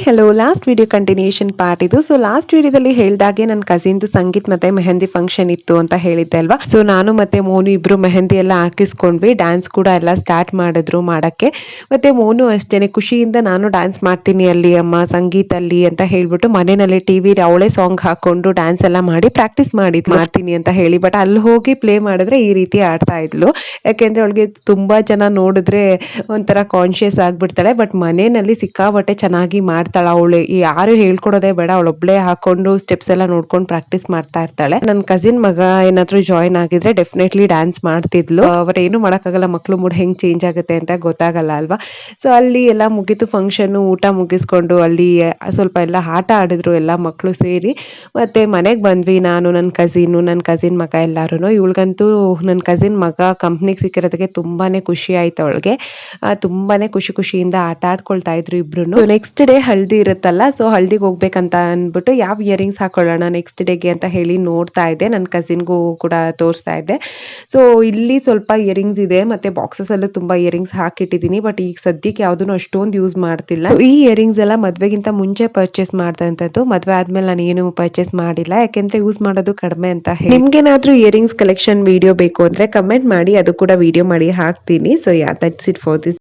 Hello last video continuation part ಇದು. So last ವಿಡಿಯೋದಲ್ಲಿ ಹೇಳಿದಾಗೆ ನನ್ನ ಕಸಿನ್ದು ಸಂಗೀತ್ ಮತ್ತೆ ಮೆಹಂದಿ ಫಂಕ್ಷನ್ ಇತ್ತು ಅಂತ ಹೇಳಿದ್ದೆ ಅಲ್ವಾ. ಸೊ ನಾನು ಮತ್ತೆ ಮೋನು ಇಬ್ರು ಮೆಹಂದಿ ಎಲ್ಲ ಹಾಕಿಸ್ಕೊಂಡ್ವಿ, ಡ್ಯಾನ್ಸ್ ಕೂಡ ಎಲ್ಲ ಸ್ಟಾರ್ಟ್ ಮಾಡಿದ್ರು ಮಾಡಕ್ಕೆ. ಮತ್ತೆ ಮೋನು ಅಷ್ಟೇನೆ ಖುಷಿಯಿಂದ ನಾನು ಡ್ಯಾನ್ಸ್ ಮಾಡ್ತೀನಿ ಅಲ್ಲಿ ಅಮ್ಮ ಸಂಗೀತ್ ಅಲ್ಲಿ ಅಂತ ಹೇಳ್ಬಿಟ್ಟು ಮನೆಯಲ್ಲಿ ಟಿವಿ ಅವಳೇ ಸಾಂಗ್ ಹಾಕೊಂಡು ಡ್ಯಾನ್ಸ್ ಎಲ್ಲ ಮಾಡಿ ಪ್ರಾಕ್ಟೀಸ್ ಮಾಡ್ತೀನಿ ಅಂತ ಹೇಳಿ. ಬಟ್ ಅಲ್ಲಿ ಹೋಗಿ ಪ್ಲೇ ಮಾಡಿದ್ರೆ ಈ ರೀತಿ ಆಡ್ತಾ ಇದ್ಲು. ಯಾಕೆಂದ್ರೆ ಅವಳಿಗೆ ತುಂಬಾ ಜನ ನೋಡಿದ್ರೆ ಒಂಥರ ಕಾನ್ಶಿಯಸ್ ಆಗ್ಬಿಡ್ತಾಳೆ. ಬಟ್ ಮನೆಯಲ್ಲಿ ಸಿಕ್ಕಾಬಟ್ಟೆ ಚೆನ್ನಾಗಿ ಮಾಡ್ತಾಳ ಅವಳು, ಯಾರು ಹೇಳ್ಕೊಡೋದೇ ಬೇಡ, ಅವಳೊಬ್ಳೆ ಹಾಕೊಂಡು ಸ್ಟೆಪ್ಸ್ ಎಲ್ಲ ನೋಡ್ಕೊಂಡು ಪ್ರಾಕ್ಟೀಸ್ ಮಾಡ್ತಾ ಇರ್ತಾಳೆ. ನನ್ನ ಕಸಿನ್ ಮಗ ಏನಾದ್ರು ಜಾಯಿನ್ ಆಗಿದ್ರೆ ಡೆಫಿನೆಟ್ಲಿ ಡ್ಯಾನ್ಸ್ ಮಾಡ್ತಿದ್ಲು. ಬಟ್ ಏನು ಮಾಡಕ್ಕಾಗಲ್ಲ, ಮಕ್ಳು ಮೂಡ್ ಹೆಂಗ್ ಚೇಂಜ್ ಆಗುತ್ತೆ ಅಂತ ಗೊತ್ತಾಗಲ್ಲ ಅಲ್ವಾ. ಸೊ ಅಲ್ಲಿ ಎಲ್ಲ ಮುಗೀತು ಫಂಕ್ಷನ್, ಊಟ ಮುಗಿಸ್ಕೊಂಡು ಅಲ್ಲಿ ಸ್ವಲ್ಪ ಎಲ್ಲ ಆಟ ಆಡಿದ್ರು ಎಲ್ಲ ಮಕ್ಕಳು ಸೇರಿ. ಮತ್ತೆ ಮನೆಗೆ ಬಂದ್ವಿ, ನಾನು ನನ್ನ ಕಸಿನ್ ಮಗ ಎಲ್ಲಾರು. ಇವಳಿಗಂತೂ ನನ್ನ ಕಸಿನ್ ಮಗ ಕಂಪ್ನಿಗೆ ಸಿಕ್ಕಿರೋದಕ್ಕೆ ತುಂಬಾನೇ ಖುಷಿ ಆಯ್ತು ಅವಳಿಗೆ. ತುಂಬಾನೇ ಖುಷಿಯಿಂದ ಆಟ ಆಡ್ಕೊಳ್ತಾ ಇದ್ರು ಇಬ್ರು. ನೆಕ್ಸ್ಟ್ ಡೇ ಹಲ್ದಿ ಇರುತ್ತಲ್ಲ, ಸೊ ಹಲ್ದಿಗೆ ಹೋಗ್ಬೇಕಂತ ಅಂದ್ಬಿಟ್ಟು ಯಾವ ಇಯರಿಂಗ್ಸ್ ಹಾಕೊಳ್ಳೋಣ ನೆಕ್ಸ್ಟ್ ಡೇಗೆ ಅಂತ ಹೇಳಿ ನೋಡ್ತಾ ಇದ್ದೆ. ನನ್ನ ಕಸಿನ್ಗೂ ಕೂಡ ತೋರಿಸ್ತಾ ಇದ್ದೆ. ಸೊ ಇಲ್ಲಿ ಸ್ವಲ್ಪ ಇಯರಿಂಗ್ಸ್ ಇದೆ, ಮತ್ತೆ ಬಾಕ್ಸಸ್ ಅಲ್ಲೂ ತುಂಬಾ ಇಯರಿಂಗ್ಸ್ ಹಾಕಿಟ್ಟಿದ್ದೀನಿ. ಬಟ್ ಈಗ ಸದ್ಯಕ್ಕೆ ಯಾವ್ದನ್ನು ಅಷ್ಟೊಂದು ಯೂಸ್ ಮಾಡ್ತಿಲ್ಲ. ಈ ಇಯರಿಂಗ್ಸ್ ಎಲ್ಲ ಮದ್ವೆಗಿಂತ ಮುಂಚೆ ಪರ್ಚೇಸ್ ಮಾಡ್ದಂಥದ್ದು, ಮದ್ವೆ ಆದ್ಮೇಲೆ ನಾನು ಏನು ಪರ್ಚೇಸ್ ಮಾಡಿಲ್ಲ, ಯಾಕೆಂದ್ರೆ ಯೂಸ್ ಮಾಡೋದು ಕಡಿಮೆ ಅಂತ ಹೇಳಿ. ನಿಮ್ಗೇನಾದ್ರೂ ಇಯರಿಂಗ್ಸ್ ಕಲೆಕ್ಷನ್ ವಿಡಿಯೋ ಬೇಕು ಅಂದ್ರೆ ಕಮೆಂಟ್ ಮಾಡಿ, ಅದು ಕೂಡ ವಿಡಿಯೋ ಮಾಡಿ ಹಾಕ್ತೀನಿ. So yeah that's it for this.